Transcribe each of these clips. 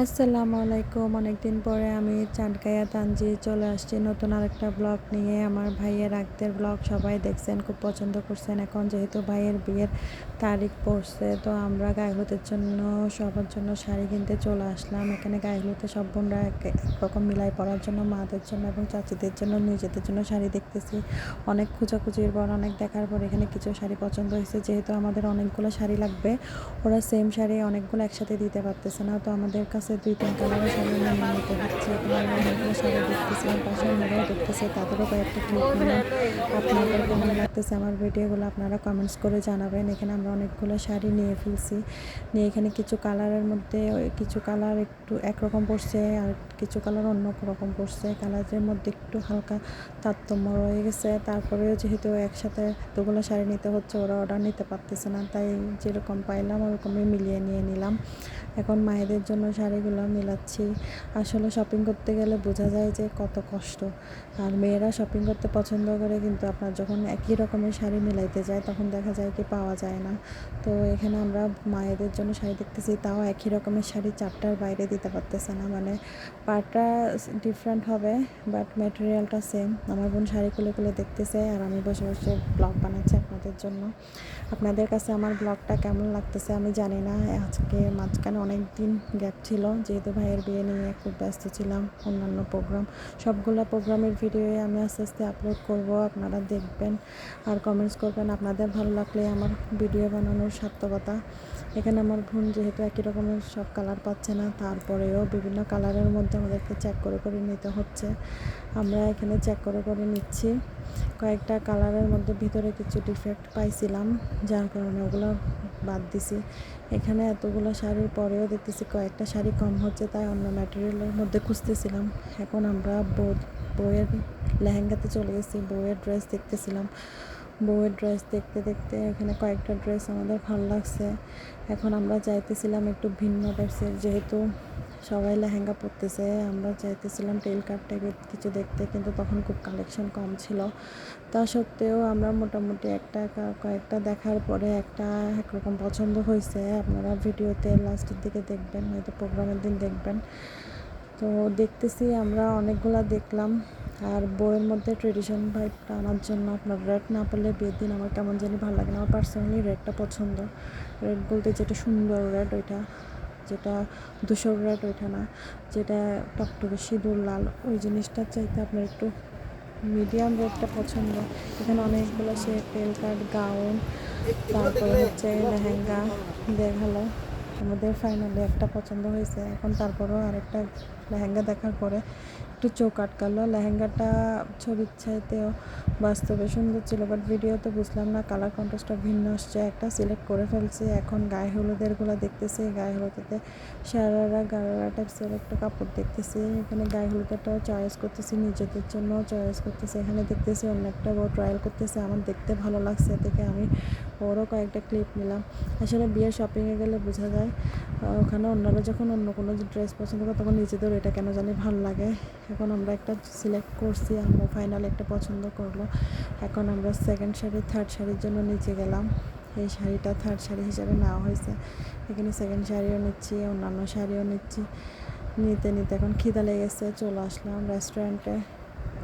আসসালামু আলাইকুম। অনেকদিন পরে আমি চাঁদকাইয়া তানজি চলে আসছি নতুন আরেকটা ব্লগ নিয়ে। আমার ভাইয়ের আগদের ব্লগ সবাই দেখছেন, খুব পছন্দ করছেন। এখন যেহেতু ভাইয়ের বিয়ের তারিখ পড়ছে, তো আমরা গায়ে হলুদের জন্য সবার জন্য শাড়ি কিনতে চলে আসলাম। এখানে গায়ে হলুদে সব বোনরা একরকম মিলাই পরার জন্য মাদের জন্য এবং চাচিদের জন্য নিজেদের জন্য শাড়ি দেখতেছি। অনেক খোঁজাখুঁজির পর, অনেক দেখার পর এখানে কিছু শাড়ি পছন্দ হয়েছে। যেহেতু আমাদের অনেকগুলো শাড়ি লাগবে, ওরা সেম শাড়ি অনেকগুলো একসাথে দিতে পারতেছে না, তো আমাদের কাছে 2-3 কালারের শাড়ি নিয়ে নিতে হচ্ছে। এখানে আমরা অনেকগুলো শাড়ি দেখতেছিলাম, পাশে অন্যরাও দেখতেছে, তাদেরও কয়েকটা ক্লিপ নিলাম। আপনাদের কেমন লাগতেছে আমার ভিডিওগুলো আপনারা কমেন্টস করে জানাবেন। এখানে আমরা অনেকগুলো শাড়ি নিয়ে ফেলছি, নিয়ে এখানে কিছু কালারের মধ্যে কিছু কালার একটু একরকম পড়ছে, আর কিছু কালার অন্য রকম পড়ছে। কালারের মধ্যে একটু হালকা তারতম্য রয়ে গেছে। তারপরেও যেহেতু একসাথে এতগুলো শাড়ি নিতে হচ্ছে, ওরা অর্ডার নিতে পারতেছে না, তাই যেরকম পাইলাম ওরকমই মিলিয়ে নিয়ে নিলাম। এখন মায়েদের জন্য শাড়িগুলো মিলাচ্ছি। আসলে শপিং করতে গেলে বোঝা যায় যে কত কষ্ট। আর মেয়েরা শপিং করতে পছন্দ করে, কিন্তু আপনার যখন একই রকমের শাড়ি মিলাইতে যায় তখন দেখা যায় কি পাওয়া যায় না। তো এখানে আমরা মায়েদের জন্য শাড়ি দেখতেছি, তাও একই রকমের শাড়ি 4টার বাইরে দিতে পারতেছে না। মানে পার্টটা ডিফারেন্ট হবে, বাট ম্যাটেরিয়ালটা সেম। আমার বোন শাড়ি খুলে খুলে দেখতেছে, আর আমি বসে বসে ব্লগ বানাচ্ছি আপনাদের জন্য। আপনাদের কাছে আমার ব্লগটা কেমন লাগতেছে আমি জানি না। আজকে মাঝখানে অনেক দিন গ্যাপ ছিল, যেহেতু ভাইয়ের বিয়ে নিয়ে খুব ব্যস্ত ছিলাম। অন্যান্য প্রোগ্রাম, সবগুলো প্রোগ্রামের ভিডিও আমি আস্তে আস্তে আপলোড করব, আপনারা দেখবেন আর কমেন্টস করবেন। আপনাদের ভালো লাগলে আমার ভিডিও বানানোর সার্থকতা। এখানে আমার বোন যেহেতু একই রকমের সব কালার পাচ্ছে না, তারপরেও বিভিন্ন কালারের মধ্যে আমাদেরকে চেক করে করে নিতে হচ্ছে। আমরা এখানে চেক করে করে নিচ্ছি। কয়েকটা কালারের মধ্যে ভিতরে কিছু ডিফেক্ট পাইছিলাম, যার কারণে ওগুলো বাদ দিছি। এখানে এতগুলো শাড়ির পরেও দেখতেছি কয়েকটা শাড়ি কম হচ্ছে, তাই অন্য ম্যাটেরিয়ালের মধ্যে খুঁজতেছিলাম। এখন আমরা বউয়ের লেহেঙ্গাতে চলে গেছি, বউয়ের ড্রেস দেখতেছিলাম। বউয়ের ড্রেস দেখতে দেখতে এখানে কয়েকটা ড্রেস আমাদের ভালো লাগছে। এখন আমরা চাইতেছিলাম একটু ভিন্ন টাইপসের, যেহেতু সবাই লেহেঙ্গা পরতেছে, আমরা চাইতেছিলাম টেল কাট টাইপের কিছু দেখতে, কিন্তু তখন খুব কালেকশন কম ছিল। তা সত্ত্বেও আমরা মোটামুটি কয়েকটা দেখার পরে একটা একরকম পছন্দ হয়েছে। আপনারা ভিডিওতে লাস্টের দিকে দেখবেন, হয়তো প্রোগ্রামের দিন দেখবেন। তো দেখতেছি আমরা অনেকগুলা দেখলাম। আর বইয়ের মধ্যে ট্রেডিশন ভাইবটা আনার জন্য আপনার রেড না পরলে বিয়ের দিন আমার কেমন জানি ভালো লাগে না। আমার পার্সোনালি রেডটা পছন্দ। রেড বলতে যেটা সুন্দর রেড ওইটা, যেটা ধূসর রেড ওইটা না, যেটা টকটকে সিঁদুর লাল, ওই জিনিসটার চাইতে আপনার একটু মিডিয়াম রেডটা পছন্দ। এখানে অনেকগুলো টেল কাট, গাউন, তারপরে হচ্ছে লেহেঙ্গা দেখালো। আমাদের ফাইনালি একটা পছন্দ হয়েছে। এখন তারপরেও আরেকটা লেহেঙ্গা দেখার পরে একটু চোখ আটকালো। লেহেঙ্গাটা ছবির চাইতেও বাস্তবে সুন্দর ছিল, বাট ভিডিওতে বুঝলাম না, কালার কন্ট্রাস্টটা ভিন্ন আসছে। একটা সিলেক্ট করে ফেলছি, এখন গায়ে হলুদেরগুলো দেখতেছি। গায়ে হলুদেতে সারারা গারারা টাইপসের একটা কাপড় দেখতেছি। এখানে গায়ে হলুদেরটাও চয়েস করতেছি, নিজেদের জন্য চয়েস করতেছি। এখানে দেখতেছি অন্য একটা বউ ট্রায়াল করতেছে, আমার দেখতে ভালো লাগছে দেখে আমি ওরও কয়েকটা ক্লিপ নিলাম। আসলে বিয়ের শপিংয়ে গেলে বোঝা যায়, ওখানে অন্যরা যখন অন্য কোনো ড্রেস পছন্দ করে, তখন নিজেদের এটা কেন জানি ভালো লাগে। এখন আমরা একটা সিলেক্ট করছি, আমরা ফাইনাল একটা পছন্দ করলো। এখন আমরা সেকেন্ড শাড়ি, থার্ড শাড়ির জন্য নিচে গেলাম। এই শাড়িটা থার্ড শাড়ি হিসাবে নেওয়া হয়েছে। এখানে সেকেন্ড শাড়িও নিচ্ছি, অন্যান্য শাড়িও নিচ্ছি। নিতে নিতে এখন খিদা লেগেছে, চলে আসলাম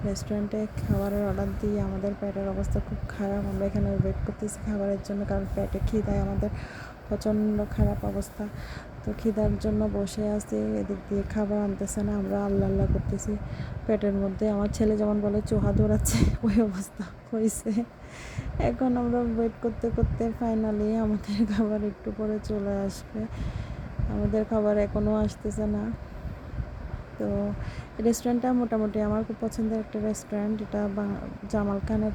রেস্টুরেন্টে খাবারের অর্ডার দিয়ে আমাদের পেটের অবস্থা খুব খারাপ। আমরা এখানে ওয়েট করতেছি খাবারের জন্য, কারণ পেটে খিদায় আমাদের প্রচণ্ড খারাপ অবস্থা। তো খিদার জন্য বসে আছি, এদিক দিয়ে খাবার আনতেছে না, আমরা আল্লাহ আল্লাহ করতেছি পেটের মধ্যে। আমার ছেলে যেমন বলে চোহা দৌড়াচ্ছে, ওই অবস্থা হয়েছে। এখন আমরা ওয়েট করতে করতে ফাইনালি আমাদের খাবার একটু পরে চলে আসবে। আমাদের খাবার এখনও আসতেছে না। তো রেস্টুরেন্টটা মোটামুটি আমার খুব পছন্দের একটা রেস্টুরেন্ট, এটা জামাল খানের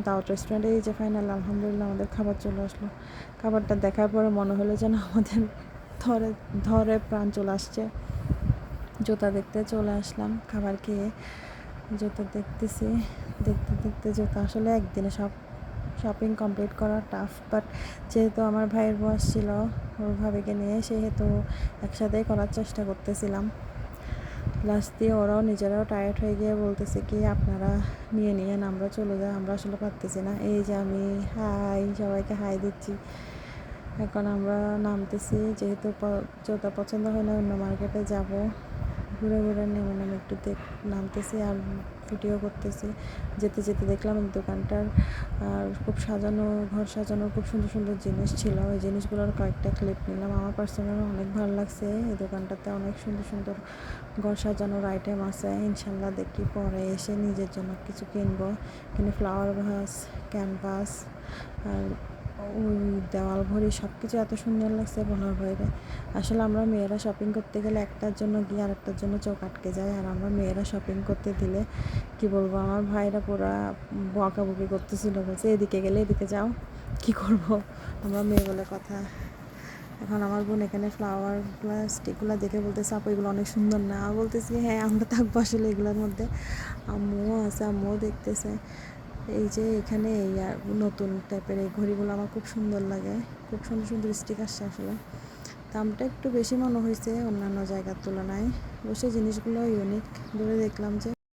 দাওয়াত রেস্টুরেন্ট। এই যে ফাইনাল আলহামদুলিল্লাহ আমাদের খাবার চলে আসলো। খাবারটা দেখার পরে মনে হলো যেন আমাদের ধরে ধরে প্রাণ চলে আসছে। জুতা দেখতে চলে আসলাম, খাবার খেয়ে জুতা দেখতেছি। দেখতে দেখতে জুতা আসলে একদিনে সব শপিং কমপ্লিট করা টাফ, বাট যেহেতু আমার ভাইয়ের বয়স ছিল ওর ভাবিকে নিয়ে, সেহেতু একসাথেই করার চেষ্টা করতেছিলাম। লাস্ট দিয়ে ওরাও নিজেরাও টায়ার্ড হয়ে গিয়ে বলতেছে কি আপনারা নিয়ে নিয়েন, আমরা চলে যাই, আমরা আসলে পারতেছি না। এই যে আমি সবাইকে হাই দিচ্ছি। এখন আমরা নামতেছি, যেহেতু জুতা পছন্দ হয় না অন্য মার্কেটে যাব। ঘুরে ঘুরে নেমে নেমে একটু নামতেছি আর ভিডিও করতেছি। যেতে যেতে দেখলাম এই দোকানটার আর খুব সাজানো, ঘর সাজানোর খুব সুন্দর সুন্দর জিনিস ছিল। ওই জিনিসগুলোর কয়েকটা ক্লিপ নিলাম। আমার পার্সোনালি অনেক ভালো লাগছে। এই দোকানটাতে অনেক সুন্দর সুন্দর ঘর সাজানোর আইটেম আছে। ইনশাল্লাহ দেখি পরে এসে নিজের জন্য কিছু কিনবো। এখানে ফ্লাওয়ার ভাস, ক্যানভাস আর ওই দেওয়াল ঘড়ি সব কিছু এত সুন্দর লাগছে বলার বাইরে। আসলে আমরা মেয়েরা শপিং করতে গেলে একটার জন্য গিয়ে আরেকটার জন্য চোখ আটকে যায়। আর আমরা মেয়েরা শপিং করতে দিলে কি বলবো, আমার ভাইরা পুরা বকাবকি করতেছিল, বলছে এদিকে গেলে এদিকে যাও, কি করব, আমরা মেয়ে বলে কথা। এখন আমার বোন এখানে ফ্লাওয়ার স্টিকগুলো দেখে বলতেছে আপু এগুলো অনেক সুন্দর না। বলতেছি হ্যাঁ আমরা থাকবো আসলে এগুলোর মধ্যে। আম্মুও আছে, আম্মুও দেখতেছে। এই যে এখানে এই নতুন টাইপের এই ঘড়িগুলো আমার খুব সুন্দর লাগে। খুব সুন্দর সুন্দর স্টিক আসছে আসলে। দামটা একটু বেশি মনে হয়েছে অন্যান্য জায়গার তুলনায়। অবশ্যই জিনিসগুলো ইউনিক ধরে দেখলাম যে